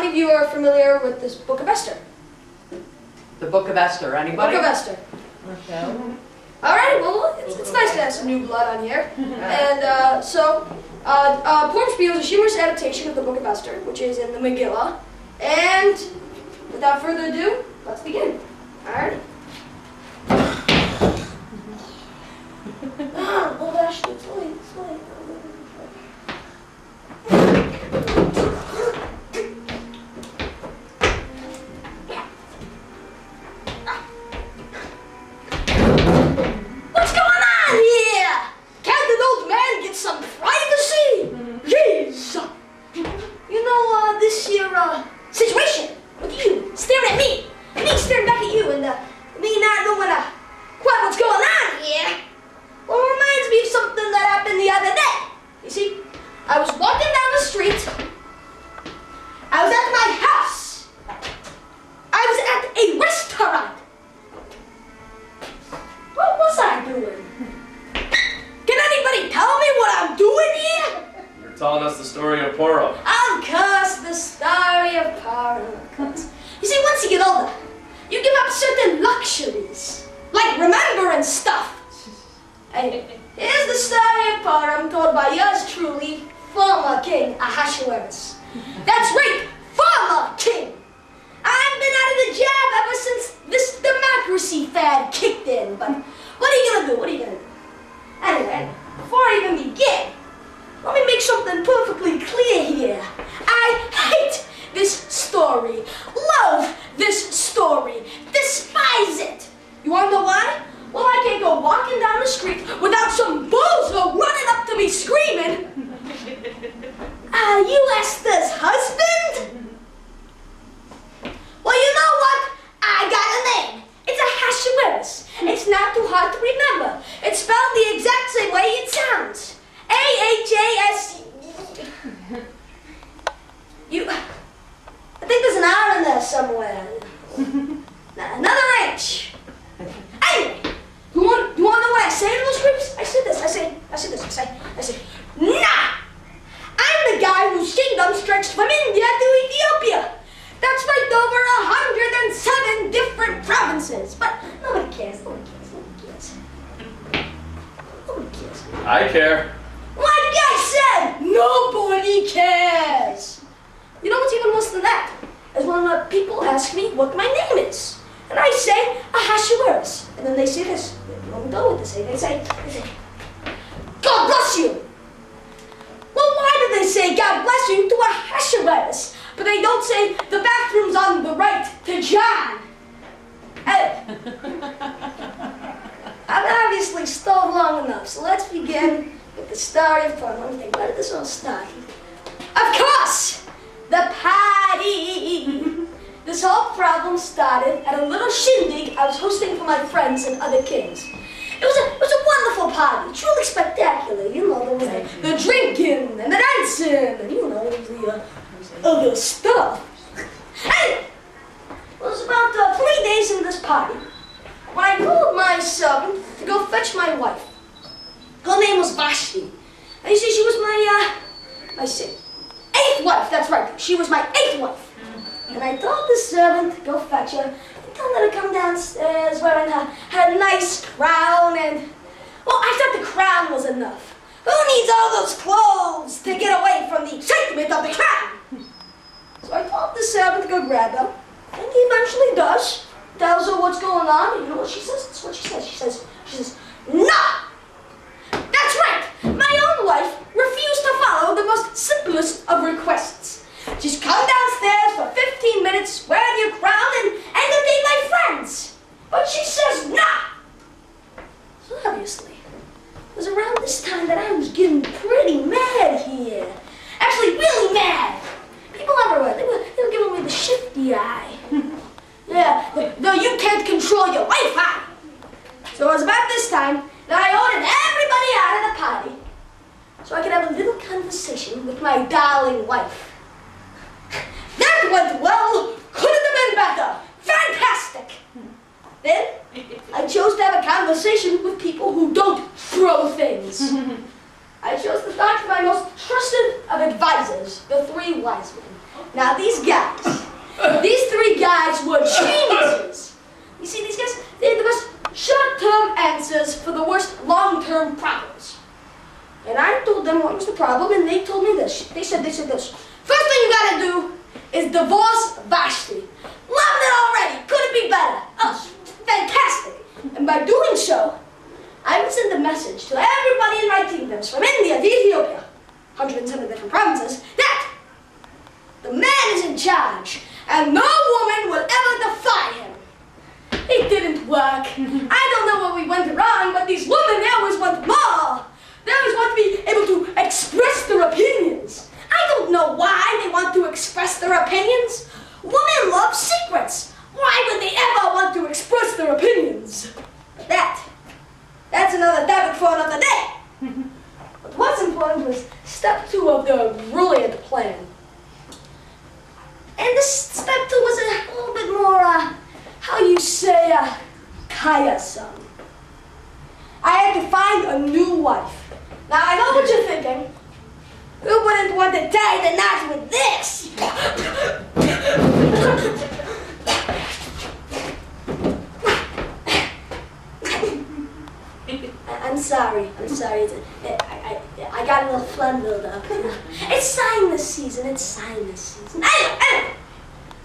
many of you are familiar with this Book of Esther? The Book of Esther, anybody? Book of Esther. Okay. Alright, well, it's nice to have some new blood on here. And Purim Spiel is a humorous adaptation of the Book of Esther, which is in the Megillah. And without further ado, let's begin. Alright? Oh, Ashley, it's late, it's late. What's going on here? Can't an old man get some privacy? Jeez. You know, this here, situation with you staring at me, and me staring back at you, and me not knowing quite what's going on here. Well, it reminds me of something that happened the other day. You see, I was walking down the street. I was at my house. I was at a restaurant. What was I doing? Can anybody tell me what I'm doing here? You're telling us the story of Purim. Of course, the story of Purim. Of course. You see, once you get older, you give up certain luxuries, like remembering stuff. Hey, here's the story of Purim told by yours truly, former King Ahasuerus. That's right, former king. I've been out of the job ever since this democracy fad kicked in, but what are you gonna do? What are you gonna do? Anyway, before I even begin, let me make something perfectly clear here. I hate this story, love this story, despise it. You wanna know why? Well, I can't go walking down the street without some bozo running up to me screaming, "Are you Esther's husband?" Well, you know what? I got a name. It's Ahasuerus. It's not too hard to remember. It's spelled the exact same way it sounds. A-H-A-S... I think there's an R in there somewhere. Another H. Anyway, you want to know what I say to those creeps? I say, nah! I'm the guy whose kingdom stretched from India to Ethiopia. That's right, over 107 different provinces. But nobody cares. I care. Like I said, nobody cares. You know what's even worse than that? Is when people ask me what my name is. And I say, Ahasuerus. And then they say this. They don't go with this. They say, God bless you. Well, why do they say God bless you to Ahasuerus? But they don't say the bathroom's on the right to John. Hey. I've obviously stalled long enough, so let's begin with the story of Purim. Let me think, where did this all start? Of course! The party! This whole problem started at a little shindig I was hosting for my friends and other kings. It was a wonderful party, truly spectacular. You know, there was the drinking and the dancing, and you know, the other stuff. Anyway, it was about 3 days into this party when I called my servant to go fetch my wife. Her name was Vashti. And you see, she was my 8th wife, that's right. She was my 8th wife. And I told the servant to go fetch her and tell her to come downstairs wearing her nice crown and... Well, I thought the crown was enough. Who needs all those clothes to get away from the excitement of the crown? So I told the servant to go grab her, and he eventually does. Tells her what's going on, and you know what she says? That's what she says. She says, no! That's right! My own wife refused to follow the most simplest of requests. Just come downstairs for 15 minutes, wear your crown, and entertain my friends. But she says, no! So obviously, it was around this time that I was getting pretty mad here. Actually, really mad. People everywhere, they were giving me the shifty eye. Yeah, no, you can't control your wife, huh? So it was about this time that I ordered everybody out of the party so I could have a little conversation with my darling wife. That went well. Couldn't have been better. Fantastic. Then I chose to have a conversation with people who don't throw things. I chose to talk to my most trusted of advisors, the 3 wise men. Now these guys, these three guys were geniuses. You see, these guys, they had the best short-term answers for the worst long-term problems. And I told them what was the problem, and they told me this. They said this. First thing you gotta do is divorce Vashti. Loved it already. Couldn't be better. Oh, fantastic. And by doing so, I would send a message to everybody in my kingdoms, from India to Ethiopia, 107 different provinces, that the man is in charge, and no woman will ever defy him. It didn't work. I don't know where we went wrong, but these women, they always want more. They always want to be able to express their opinions. I don't know why they want to express their opinions. Women love secrets. Why would they ever want to express their opinions? But that's another topic for another day. But what's important was step 2 of the brilliant plan. And this step 2 was a little bit more, how you say, tiresome. I had to find a new wife. Now, I know what you're thinking. Who wouldn't want to tie the knot with this? I'm sorry. I got a little phlegm build up. It's sinus season. I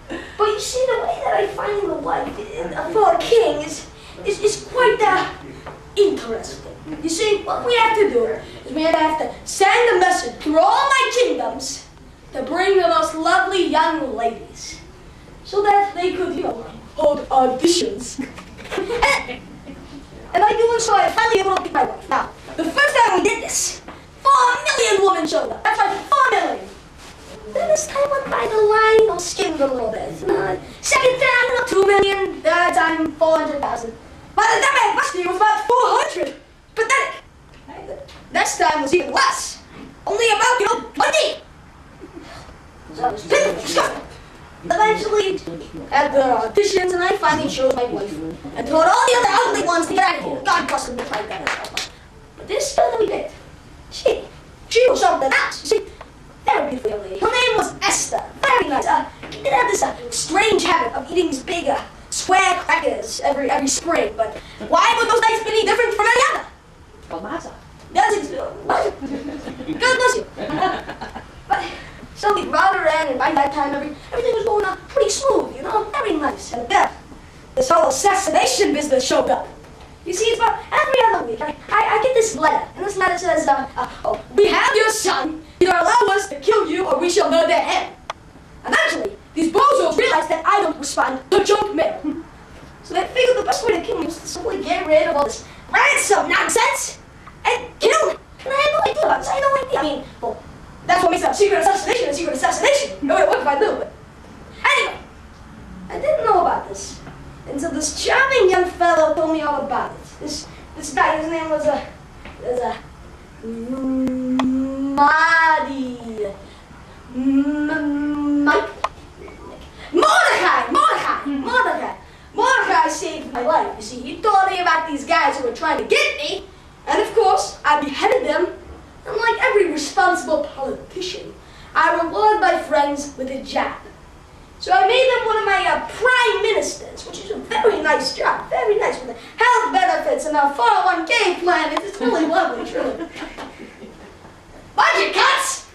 know. But you see, the way that I find a wife for a king is quite interesting. You see, what we have to do is we have to send a message through all my kingdoms to bring those lovely young ladies, so that they could, hold auditions. And by doing so, I finally able to pick my wife. Now, the first time we did this, 4 million women showed up. That's right, 4 million. Then as time went by, the line skimmed a little bit. Second time, 2 million. Third time, 400,000. By the time I had Vashti, it was about 400. Pathetic. Next time was even less. Only about, 20. So it was pitiful. Eventually, at the auditions, and I finally chose my wife. And told all the other ugly ones to get out of here. God bless them, like that. But this girl that we did, she was something else. See, very beautiful young lady. Her name was Esther. Very nice. She did have this strange habit of eating these big, square crackers every spring. But why would those nights be any different from any other? Well, matzah. God bless you. But so we brought her in, and by that time, everything was going pretty smooth, very nice. And then this whole assassination business showed up. You see, it's about every other week. I get this letter, and this letter says, we have your son. Either allow us to kill you, or we shall murder him. Eventually, these bozos realized that I don't respond to junk mail. So they figured the best way to kill me was to simply get rid of all this ransom nonsense and kill me. And I had no idea about this. I had no idea. I mean, that's what makes a secret assassination a secret assassination. It would work if I knew, but anyway, I didn't know about this until this charming young fellow told me all about it. This guy, his name was Mordecai saved my life. You see, he told me about these guys who were trying to get me, and of course, I beheaded them. And like every responsible politician, I reward my friends with a job. So I made them one of my prime ministers, which is a very nice job, very nice, with the health benefits and a 401k plan. It's really lovely, truly. Budget cuts!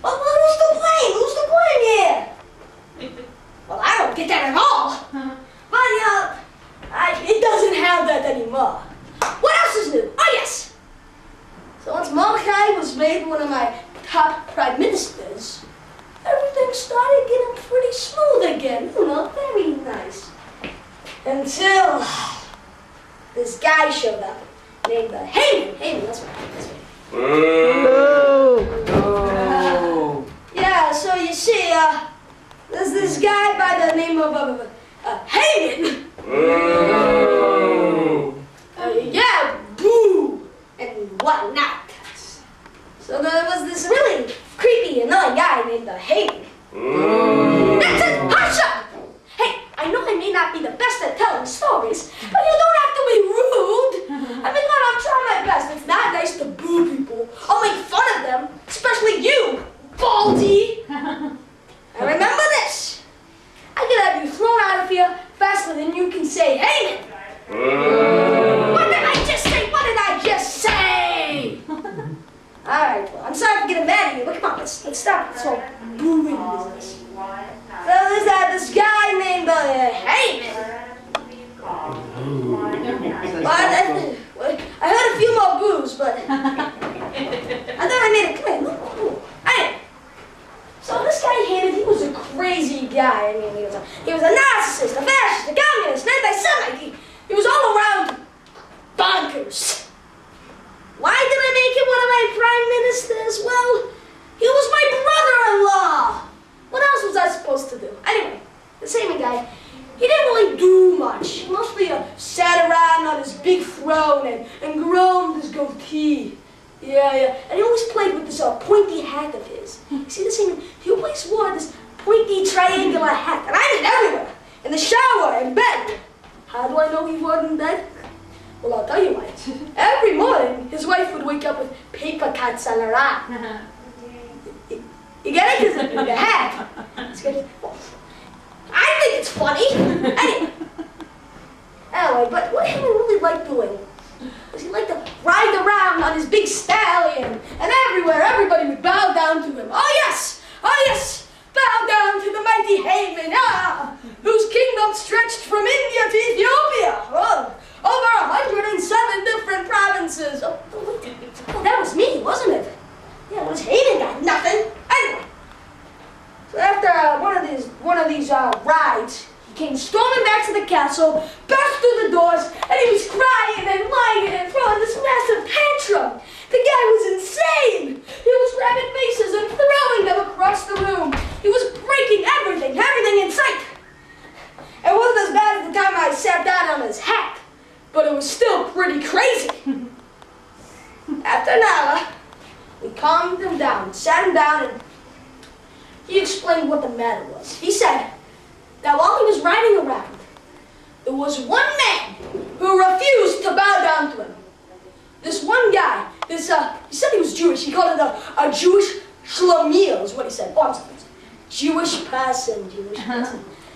Well, who's to blame? Who's to blame here? Well, I don't get that at all. But, it doesn't have that anymore. What else is new? Oh, yes. So once Mordecai was made one of my top prime ministers, everything started getting pretty smooth again. Very nice. Until this guy showed up named Haman. That's right. Yeah, so you see, there's this guy by the name of Haman. Yeah, boo, and whatnot. So there was this really creepy, annoying guy named Haman. That's it! Hush up! Hey, I know I may not be the best at telling stories, but you don't have to be rude. I mean, look, I'm trying my best. It's not nice to boo people. I'll make fun of them, especially you, Baldy. And remember this. Haman, he was a crazy guy. I mean, he was a narcissist, a fascist, a communist, an anti-Semite. He was all around bonkers. Why did I make him one of my prime ministers? Well, he was my brother-in-law. What else was I supposed to do? Anyway, this Haman guy, he didn't really do much. He mostly sat around on his big throne and groomed his goatee. Yeah. And he always played with this pointy hat of his. You see this Haman? He always wore this pointy triangular hat. And I mean everywhere. In the shower, in bed. How do I know he wore it in bed? Well, I'll tell you why. Every morning, his wife would wake up with paper cuts on her arm. You get it? Because the hat. I think it's funny. Anyway, but what Haman really liked doing was he liked to ride around on his big stallion, and everywhere, everybody would bow down to him. Oh yes, bow down to the mighty Haman, whose kingdom stretched from India to Ethiopia. Over 107 different provinces. Oh, that was me, wasn't it? Yeah, it was Haman got nothing. Anyway, so after one of these rides, he came storming back to the castle, burst through the doors, and he was crying and whining and throwing this massive tantrum. The guy was insane. He was grabbing faces and throwing them across the room. He was breaking everything in sight. It wasn't as bad as the time I sat down on his hat, but it was still pretty crazy. After an hour, we calmed him down, sat him down, and he explained what the matter was. He said that while he was riding around, there was one man who refused to bow down to him. This one guy, he said he was Jewish. He called it a Jewish shlemiel is what he said. Oh, I'm sorry. Jewish person.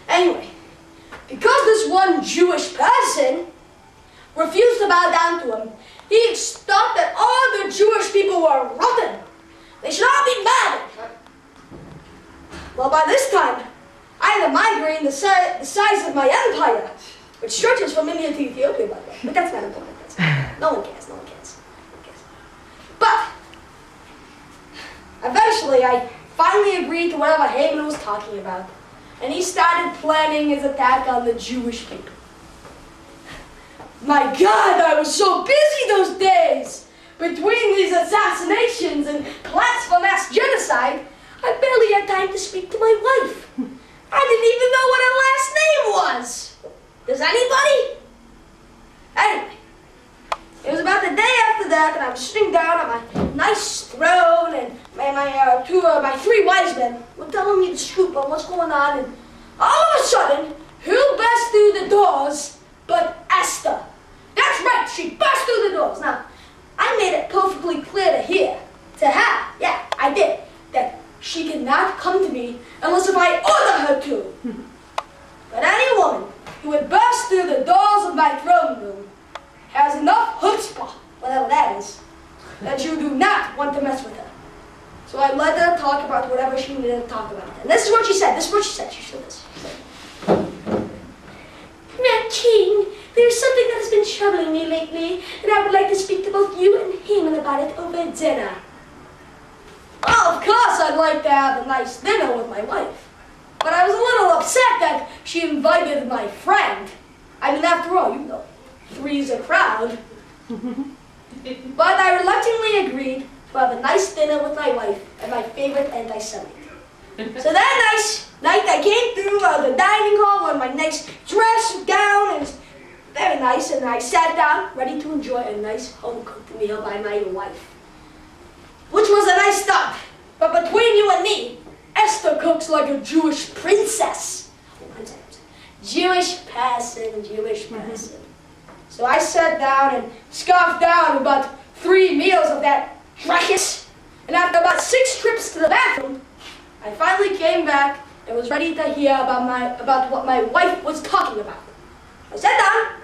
Anyway, because this one Jewish person refused to bow down to him, he thought that all the Jewish people were rotten. They should all be mad. Well, by this time, I had a migraine the size of my empire, which stretches from India to Ethiopia, by the way. But that's not important. No one cares. But eventually, I finally agreed to whatever Haman was talking about, and he started planning his attack on the Jewish people. My God, I was so busy those days! Between these assassinations and plans for mass genocide, I barely had time to speak to my wife. I didn't even know what her last name was. Does anybody? Anyway, it was about the day after that, and I was sitting down on my nice throne, and my three wise men were telling me the scoop on what's going on, and all of a sudden, who burst through the doors but Esther? That's right, she burst through the doors. Now, I made it perfectly clear to her, yeah, I did, that she could not come to me unless if I order her to. But any woman who would burst through the doors of my throne room has enough chutzpah, whatever that is, that you do not want to mess with her. So I let her talk about whatever she needed to talk about. And this is what she said. She said this. Now, King, there's something that has been troubling me lately, and I would like to speak to both you and Haman about it over dinner. Well, of course I'd like to have a nice dinner with my wife. But I was a little upset that she invited my friend. I mean, after all, you know, three's a crowd. But I reluctantly agreed to have a nice dinner with my wife and my favorite anti-Semite. So that nice night I came through the dining hall in my nice dress, gown, and it was very nice, and I sat down ready to enjoy a nice home-cooked meal by my wife. Which was a nice start. But between you and me, Esther cooks like a Jewish princess. Jewish person. So I sat down and scarfed down about 3 meals of that ruckus. And after about 6 trips to the bathroom, I finally came back and was ready to hear about what my wife was talking about. I sat down.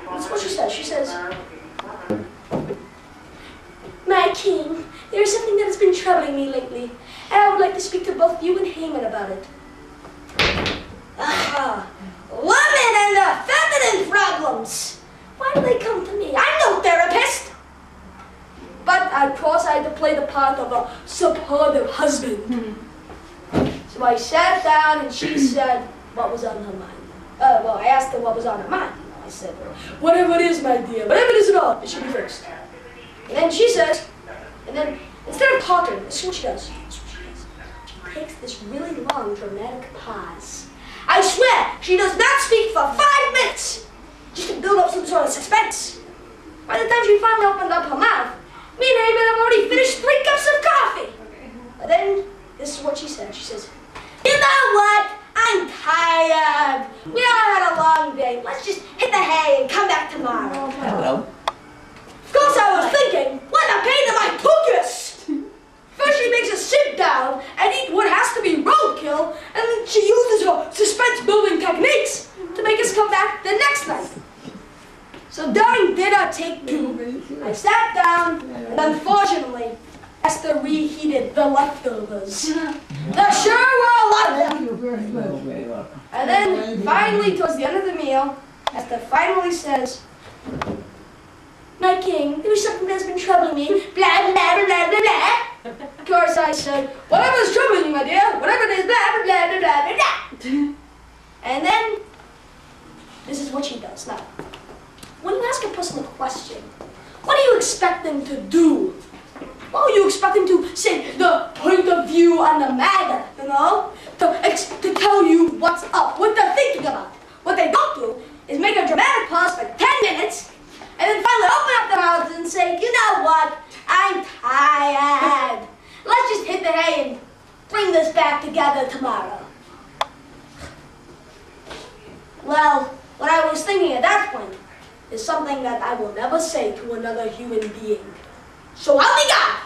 That's what she says. She says, "My king, there is something that has been troubling me lately, and I would like to speak to both you and Haman about it." Women and their feminine problems. Why do they come to me? I'm no therapist. But of course I had to play the part of a supportive husband. So So I sat down and she said what was on her mind. Well, I asked her what was on her mind. I said, whatever it is, my dear, whatever it is at all, it should be first. And then she says, and then instead of talking, this is what she does. She takes this really long, dramatic pause. I swear, she does not speak for 5 minutes, just to build up some sort of suspense. By the time she finally opened up her mouth, me and Haven have already finished 3 cups of coffee. But then, this is what she said. She says, you know what? I'm tired. We all had a long day. Let's just hit the hay and come back tomorrow. Hello. Of course I was thinking, what a pain in my pookus! First she makes us sit down and eat what has to be roadkill, and then she uses her suspense-building techniques to make us come back the next night. So during dinner take 2, I sat down, and unfortunately, Esther reheated the leftovers. There sure were a lot of them. And then, finally, towards the end of the meal, Esther finally says, my king, there is something that's been troubling me, blah, blah, blah, blah, blah. Of course, I said, whatever's troubling you, my dear, whatever it is, blah, blah, blah, blah, blah, blah. And then, this is what she does. Now, when you ask a person a question, what do you expect them to do? Well, you expect them to say the point of view on the matter, you know? To tell you what's up, what they're thinking about. What they don't do is make a dramatic pause for 10 minutes, and then finally open up their mouths and say, you know what, I'm tired. Let's just hit the hay and bring this back together tomorrow. Well, what I was thinking at that point is something that I will never say to another human being. So help me God!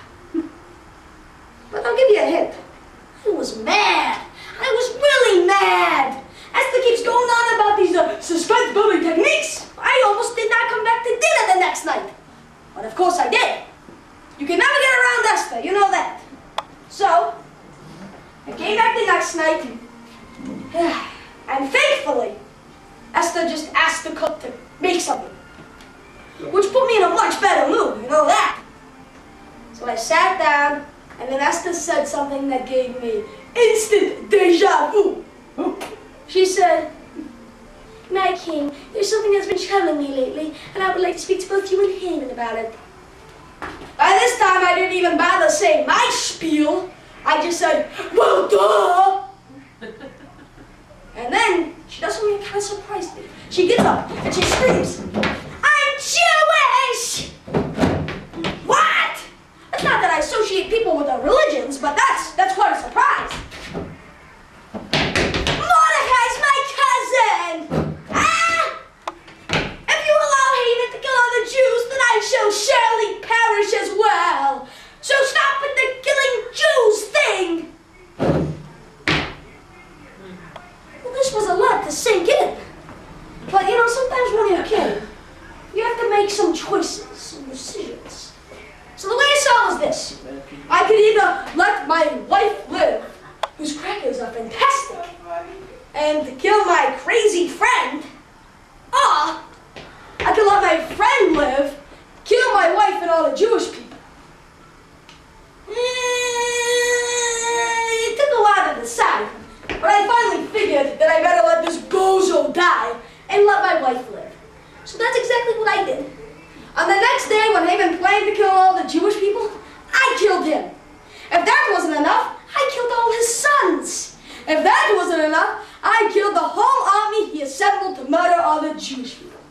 But I'll give you a hint. I was mad. I was really mad. Esther keeps going on about these suspense-building techniques. I almost did not come back to dinner the next night. But of course I did. You can never get around Esther, you know that. So, I came back the next night, and thankfully, Esther just asked the cook to make something. Which put me in a much better mood, you know that. So I sat down, and then Esther said something that gave me instant deja vu. She said, my king, there's something that's been troubling me lately, and I would like to speak to both you and Haman about it. By this time, I didn't even bother saying my spiel. I just said, well, duh! And then, she does something that kind of surprised me. She gets up, and she screams, I'm Jewish! What? It's not that I associate people with their religions, but that's quite a surprise. Mordecai's my cousin! Ah! If you allow Haman to kill other Jews, then I shall surely perish as well. So stop with the killing Jews thing! Well, this was a lot to sink in. But you know, sometimes when you're a kid, you have to make some choices, some decisions. So the way I saw it was this. I could either let my wife live, whose crackers are fantastic, and kill my crazy friend, or I could let my friend live, kill my wife and all the Jewish people. It took a while to decide, but I finally figured that I better let this bozo die and let my wife live. So that's exactly what I did. On the next day, when Haman planned to kill all the Jewish people, I killed him. If that wasn't enough, I killed all his sons. If that wasn't enough, I killed the whole army he assembled to murder all the Jewish people.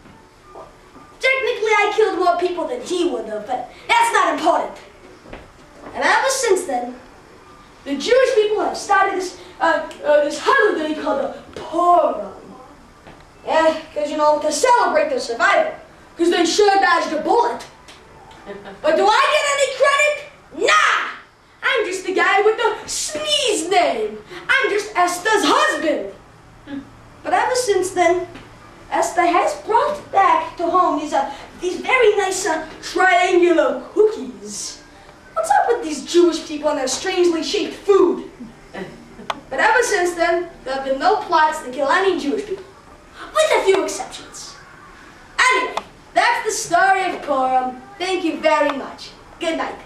Technically, I killed more people than he would have, but that's not important. And ever since then, the Jewish people have started this holiday called the Purim. Yeah, because, you know, to celebrate their survival. Because they sure dodged a bullet. But do I get any credit? Nah! I'm just the guy with the sneeze name. I'm just Esther's husband. But ever since then, Esther has brought back to home these very nice triangular cookies. What's up with these Jewish people and their strangely shaped food? But ever since then, there have been no plots to kill any Jewish people. With a few exceptions. Anyway, that's the story of Purim. Thank you very much. Good night.